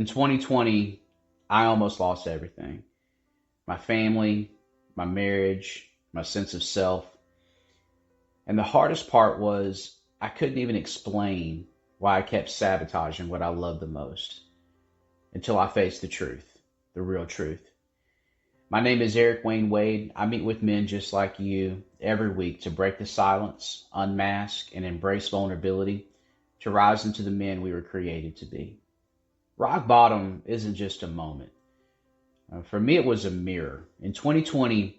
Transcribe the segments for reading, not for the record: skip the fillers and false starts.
In 2020, I almost lost everything: my family, my marriage, my sense of self. And the hardest part was I couldn't even explain why I kept sabotaging what I loved the most until I faced the truth, the real truth. My name is Eric Wayne Wade. I meet with men just like you every week to break the silence, unmask, and embrace vulnerability to rise into the men we were created to be. Rock bottom isn't just a moment. For me, it was a mirror. In 2020,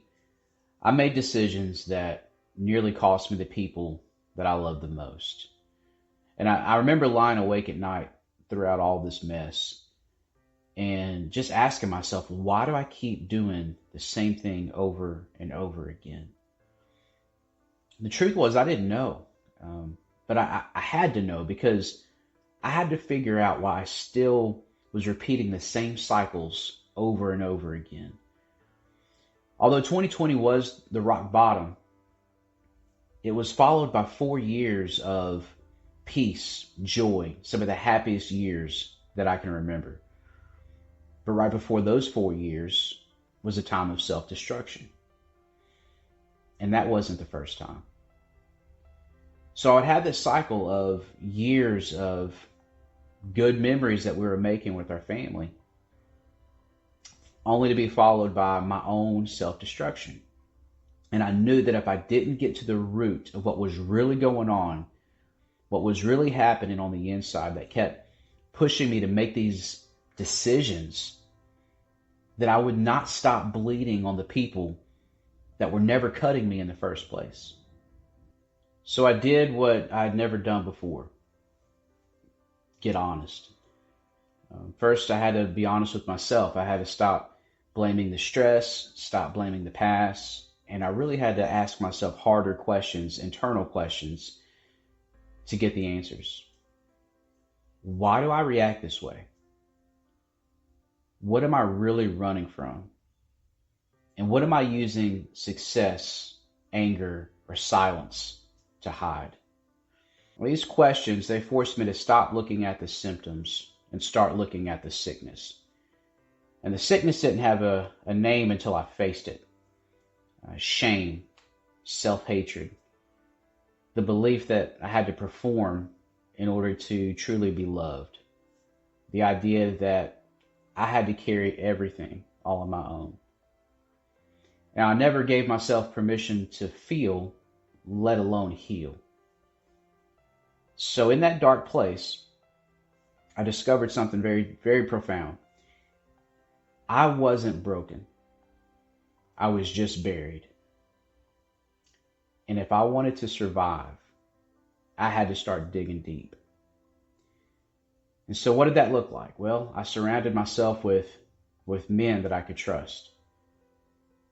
I made decisions that nearly cost me the people that I love the most. And I remember lying awake at night throughout all this mess and just asking myself, why do I keep doing the same thing over and over again? The truth was, I didn't know. But I had to know because I had to figure out why I still was repeating the same cycles over and over again. Although 2020 was the rock bottom, it was followed by 4 years of peace, joy, some of the happiest years that I can remember. But right before those 4 years was a time of self destruction. And that wasn't the first time. So I would have this cycle of years of good memories that we were making with our family, only to be followed by my own self destruction. And I knew that if I didn't get to the root of what was really going on, what was really happening on the inside that kept pushing me to make these decisions, that I would not stop bleeding on the people that were never cutting me in the first place. So I did what I'd never done before: get honest. First, I had to be honest with myself. I had to stop blaming the stress, stop blaming the past, and I really had to ask myself harder questions, internal questions, to get the answers. Why do I react this way? What am I really running from? And what am I using success, anger, or silence to hide? Well, these questions, they forced me to stop looking at the symptoms and start looking at the sickness. And the sickness didn't have a name until I faced it. Shame, self-hatred, the belief that I had to perform in order to truly be loved, the idea that I had to carry everything all on my own. And I never gave myself permission to feel, let alone heal. So in that dark place, I discovered something very, very profound. I wasn't broken. I was just buried. And if I wanted to survive, I had to start digging deep. And so what did that look like? Well, I surrounded myself with men that I could trust.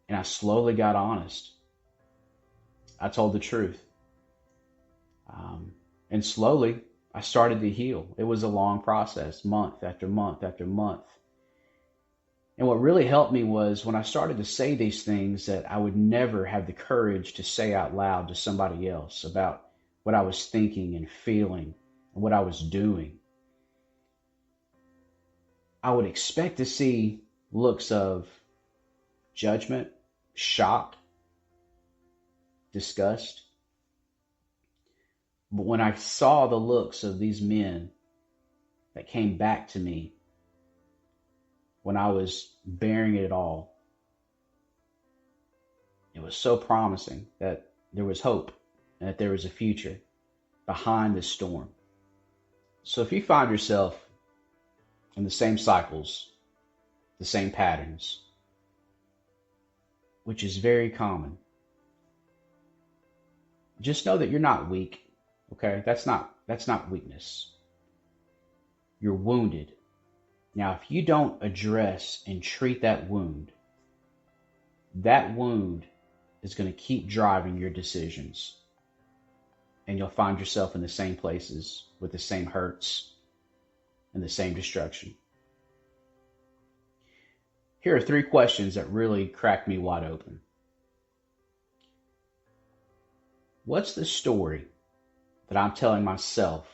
And I slowly got honest. I told the truth. And slowly, I started to heal. It was a long process, month after month after month. And what really helped me was when I started to say these things that I would never have the courage to say out loud to somebody else about what I was thinking and feeling and what I was doing. I would expect to see looks of judgment, shock, disgust. But when I saw the looks of these men that came back to me when I was bearing it all, it was so promising that there was hope and that there was a future behind the storm. So if you find yourself in the same cycles, the same patterns, which is very common, just know that you're not weak. Okay? That's not weakness. You're wounded. Now, if you don't address and treat that wound is going to keep driving your decisions. And you'll find yourself in the same places with the same hurts and the same destruction. Here are 3 questions that really cracked me wide open. What's the story that I'm telling myself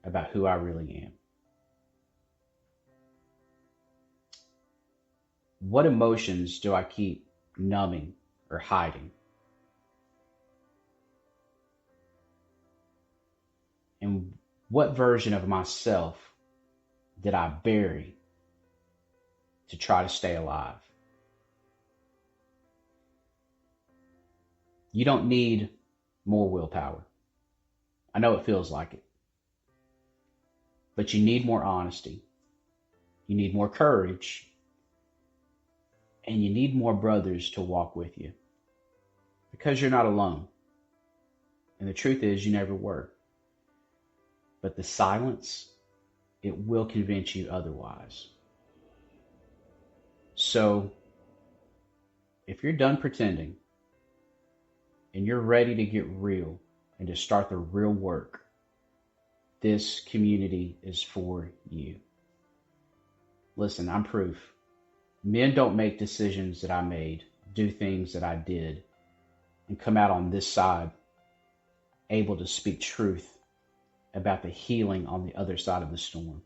about who I really am? What emotions do I keep numbing or hiding? And what version of myself did I bury to try to stay alive? You don't need more willpower. I know it feels like it, but you need more honesty. You need more courage, and you need more brothers to walk with you because you're not alone. And the truth is, you never were. But the silence, it will convince you otherwise. So, if you're done pretending and you're ready to get real and to start the real work, this community is for you. Listen, I'm proof. Men don't make decisions that I made, do things that I did, and come out on this side able to speak truth about the healing on the other side of the storm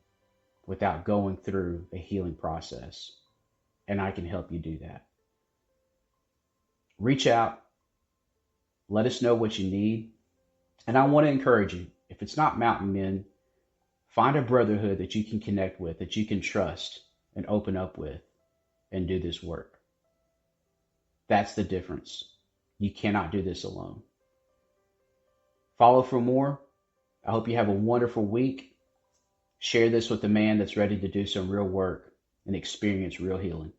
without going through a healing process. And I can help you do that. Reach out. Let us know what you need. And I want to encourage you, if it's not Mountain Men, find a brotherhood that you can connect with, that you can trust and open up with and do this work. That's the difference. You cannot do this alone. Follow for more. I hope you have a wonderful week. Share this with the man that's ready to do some real work and experience real healing.